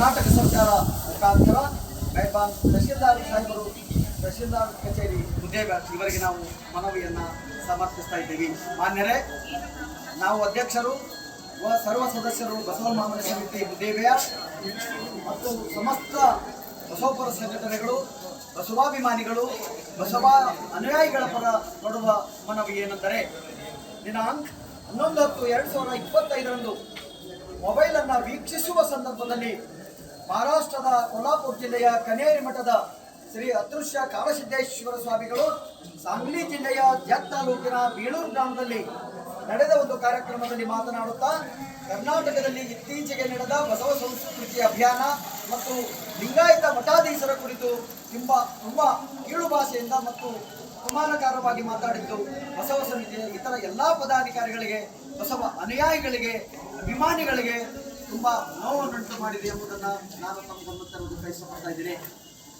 ಕರ್ನಾಟಕ ಸರ್ಕಾರ ಮುಖಾಂತರ ಮೆಹಬಾನ್ ತಹಶೀಲ್ದಾರ್ ಸಾಹೇಬರು ತಹಶೀಲ್ದಾರ್ ಕಚೇರಿ ಹುದ್ದೆಬಾರ್ ಇವರಿಗೆ ನಾವು ಮನವಿಯನ್ನು ಸಮರ್ಪಿಸ್ತಾ ಇದ್ದೀವಿ. ಮಾನ್ಯರೇ, ನಾವು ಅಧ್ಯಕ್ಷರು ಸರ್ವ ಸದಸ್ಯರು ಬಸವ ಮಹಾಮನೆ ಸಮಿತಿ ಹುದ್ದೆಬಾರ್ ಮತ್ತು ಸಮಸ್ತ ಬಸವಪರ ಸಂಘಟನೆಗಳು, ಬಸವಾಭಿಮಾನಿಗಳು, ಬಸವ ಅನುಯಾಯಿಗಳ ಪರ ಕೊಡುವ ಮನವಿ ಏನೆಂದರೆ, ದಿನಾಂಕ 11/10/2025 ಮೊಬೈಲನ್ನು ವೀಕ್ಷಿಸುವ ಸಂದರ್ಭದಲ್ಲಿ ಮಹಾರಾಷ್ಟ್ರದ ಕೊಲ್ಹಾಪುರ ಜಿಲ್ಲೆಯ ಕನೇರಿ ಮಠದ ಶ್ರೀ ಅದೃಶ್ಯ ಕಾಳಸಿದ್ದೇಶ್ವರ ಸ್ವಾಮಿಗಳು ಸಾಂಗ್ಲಿ ಜಿಲ್ಲೆಯ ಜತ್ ತಾಲೂಕಿನ ಬೀಳೂರು ಗ್ರಾಮದಲ್ಲಿ ನಡೆದ ಒಂದು ಕಾರ್ಯಕ್ರಮದಲ್ಲಿ ಮಾತನಾಡುತ್ತಾ, ಕರ್ನಾಟಕದಲ್ಲಿ ಇತ್ತೀಚೆಗೆ ನಡೆದ ಬಸವ ಸಂಸ್ಕೃತಿ ಅಭಿಯಾನ ಮತ್ತು ಲಿಂಗಾಯತ ಮಠಾಧೀಶರ ಕುರಿತು ತುಂಬ ಕೀಳು ಭಾಷೆಯಿಂದ ಮತ್ತು ಅವಮಾನಕಾರವಾಗಿ ಮಾತಾಡಿದ್ದು ಬಸವ ಸಮಿತಿಯ ಇತರ ಎಲ್ಲ ಪದಾಧಿಕಾರಿಗಳಿಗೆ, ಬಸವ ಅನುಯಾಯಿಗಳಿಗೆ, ಅಭಿಮಾನಿಗಳಿಗೆ ತುಂಬ ನೋವನ್ನುಂಟು ಮಾಡಿದೆ ಎಂಬುದನ್ನು ನಾನು ತಮ್ಮ ಗಮನಕ್ಕೆ ತರುವುದಕ್ಕೆ ಇಷ್ಟಪಡ್ತಾ ಇದ್ದೀನಿ.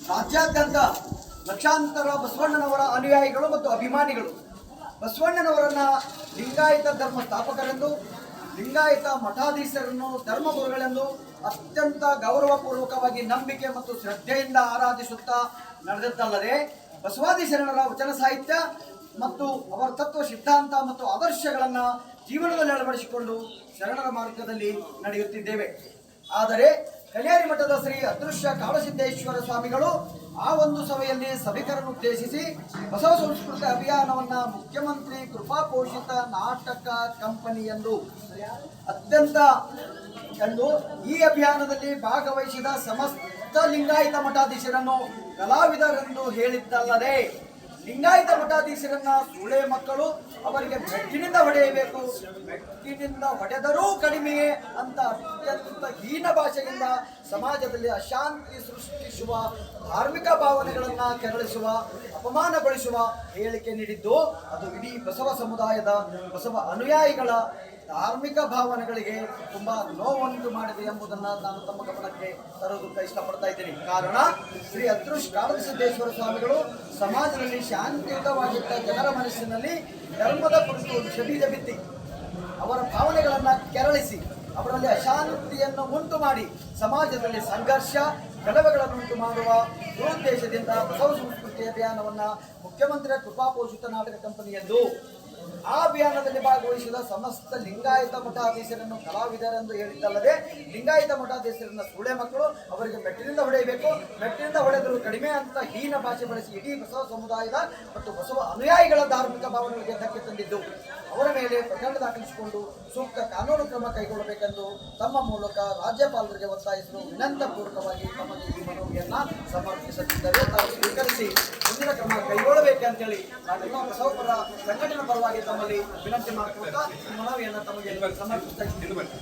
ರಾಜ್ಯಾದ್ಯಂತ ಲಕ್ಷಾಂತರ ಬಸವಣ್ಣನವರ ಅನುಯಾಯಿಗಳು ಮತ್ತು ಅಭಿಮಾನಿಗಳು ಬಸವಣ್ಣನವರನ್ನ ಲಿಂಗಾಯತ ಧರ್ಮ ಸ್ಥಾಪಕರೆಂದು, ಲಿಂಗಾಯತ ಮಠಾಧೀಶರನ್ನು ಧರ್ಮಗುರುಗಳೆಂದು ಅತ್ಯಂತ ಗೌರವಪೂರ್ವಕವಾಗಿ ನಂಬಿಕೆ ಮತ್ತು ಶ್ರದ್ಧೆಯಿಂದ ಆರಾಧಿಸುತ್ತಾ ನಡೆದದ್ದಲ್ಲದೆ, ಬಸವಾದಿ ಶರಣರ ವಚನ ಸಾಹಿತ್ಯ ಮತ್ತು ಅವರ ತತ್ವ ಸಿದ್ಧಾಂತ ಮತ್ತು ಆದರ್ಶಗಳನ್ನು ಜೀವನದಲ್ಲಿ ಅಳವಡಿಸಿಕೊಂಡು ಶರಣರ ಮಾರ್ಗದಲ್ಲಿ ನಡೆಯುತ್ತಿದ್ದೇವೆ. ಆದರೆ ಕನೇರಿ ಮಠದ ಶ್ರೀ ಅದೃಶ್ಯ ಕಾಳಸಿದ್ದೇಶ್ವರ ಸ್ವಾಮಿಗಳು ಆ ಒಂದು ಸಭೆಯಲ್ಲಿ ಸಭಿಕರನ್ನು ಉದ್ದೇಶಿಸಿ ಬಸವ ಸಂಸ್ಕೃತಿ ಅಭಿಯಾನವನ್ನು ಮುಖ್ಯಮಂತ್ರಿ ಕೃಪಾಪೋಷಿತ ನಾಟಕ ಕಂಪನಿ ಎಂದು ಈ ಅಭಿಯಾನದಲ್ಲಿ ಭಾಗವಹಿಸಿದ ಸಮಸ್ತ ಲಿಂಗಾಯತ ಮಠಾಧೀಶರನ್ನು ಕಲಾವಿದರೆಂದು ಹೇಳಿದ್ದಲ್ಲದೆ, ಲಿಂಗಾಯತ ಮಠಾಧೀಶರನ್ನ ಸೂಳೆ ಮಕ್ಕಳು, ಅವರಿಗೆ ಮೆಟ್ಟಿನಿಂದ ಹೊಡೆಯಬೇಕು, ಮೆಟ್ಟಿನಿಂದ ಹೊಡೆದರೂ ಕಡಿಮೆಯೇ ಅಂತ ಅತ್ಯಂತ ಹೀನ ಭಾಷೆಯಿಂದ ಸಮಾಜದಲ್ಲಿ ಅಶಾಂತಿ ಸೃಷ್ಟಿಸುವ, ಧಾರ್ಮಿಕ ಭಾವನೆಗಳನ್ನು ಕೆರಳಿಸುವ, ಅಪಮಾನಗೊಳಿಸುವ ಹೇಳಿಕೆ ನೀಡಿದ್ದು ಅದು ಇಡೀ ಬಸವ ಸಮುದಾಯದ ಬಸವ ಅನುಯಾಯಿಗಳ ಧಾರ್ಮಿಕ ಭಾವನೆಗಳಿಗೆ ತುಂಬ ನೋವುಂಟು ಮಾಡಿದೆ ಎಂಬುದನ್ನು ನಾನು ತಮ್ಮ ಗಮನಕ್ಕೆ ತರುವುದಕ್ಕೆ ಇಷ್ಟಪಡ್ತಾ ಇದ್ದೀನಿ. ಕಾರಣ, ಶ್ರೀ ಅದೃಶ್ಯ ಕಾಳಸಿದ್ದೇಶ್ವರ ಸ್ವಾಮಿಗಳು ಸಮಾಜದಲ್ಲಿ ಶಾಂತಿಯುತವಾಗಿದ್ದ ಜನರ ಮನಸ್ಸಿನಲ್ಲಿ ಧರ್ಮದ ಕುರಿತು ಬೀಜ ಬಿತ್ತಿ ಅವರ ಭಾವನೆಗಳನ್ನು ಕೆರಳಿಸಿ ಅವರಲ್ಲಿ ಅಶಾಂತಿಯನ್ನು ಉಂಟು ಮಾಡಿ ಸಮಾಜದಲ್ಲಿ ಸಂಘರ್ಷ ಗಲಭೆಗಳನ್ನುಂಟು ಮಾಡುವ ದುರುದ್ದೇಶದಿಂದ ಬಸವ ಸಂಸ್ಕೃತಿ ಅಭಿಯಾನವನ್ನು ಮುಖ್ಯಮಂತ್ರಿ ಕೃಪಾಪೋಷಿತ ನಾಟಕ ಕಂಪನಿ ಎಂದು ಆ ಅಭಿಯಾನದಲ್ಲಿ ಭಾಗವಹಿಸಿದ ಸಮಸ್ತ ಲಿಂಗಾಯತ ಮಠಾಧೀಶರನ್ನು ಕಲಾವಿದರೆಂದು ಹೇಳಿದ್ದಲ್ಲದೆ, ಲಿಂಗಾಯತ ಮಠಾಧೀಶರನ್ನ ಸೂಳೆ ಮಕ್ಕಳು, ಅವರಿಗೆ ಮೆಟ್ಟಿನಿಂದ ಹೊಡೆಯಬೇಕು, ಮೆಟ್ಟಿನಿಂದ ಹೊಡೆದರೂ ಕಡಿಮೆ ಅಂತ ಹೀನ ಭಾಷೆ ಬಳಸಿ ಇಡೀ ಬಸವ ಸಮುದಾಯದ ಮತ್ತು ಬಸವ ಅನುಯಾಯಿಗಳ ಧಾರ್ಮಿಕ ಭಾವನೆಗಳಿಗೆ ಧಕ್ಕೆ ತಂದಿದ್ದು ಅವರ ಮೇಲೆ ಪ್ರಕರಣ ದಾಖಲಿಸಿಕೊಂಡು ಸೂಕ್ತ ಕಾನೂನು ಕ್ರಮ ಕೈಗೊಳ್ಳಬೇಕೆಂದು ತಮ್ಮ ಮೂಲಕ ರಾಜ್ಯಪಾಲರಿಗೆ ಒತ್ತಾಯಿಸಲು ವಿನಂತಪೂರ್ವಕವಾಗಿ ತಮಗೆ ಈ ಮನವಿಯನ್ನು ಸಮರ್ಪಿಸುತ್ತಿದ್ದರೆ ತಾವು ಸ್ವೀಕರಿಸಿ ಮುಂದಿನ ಕ್ರಮ ಕೈಗೊಳ್ಳಬೇಕಂತೇಳಿ ನಾವೆಲ್ಲ ಬಸವಪರ ಸಂಘಟನೆ ಪರವಾಗಿ ತಮ್ಮಲ್ಲಿ ವಿನಂತಿ ಮಾಡಿಕೊಳ್ತಾ ಈ ಮನವಿಯನ್ನು ತಮಗೆ ಸಮರ್ಪಿಸ್ತಾ ಇದ್ದೀನಿ. ಬನ್ನಿ.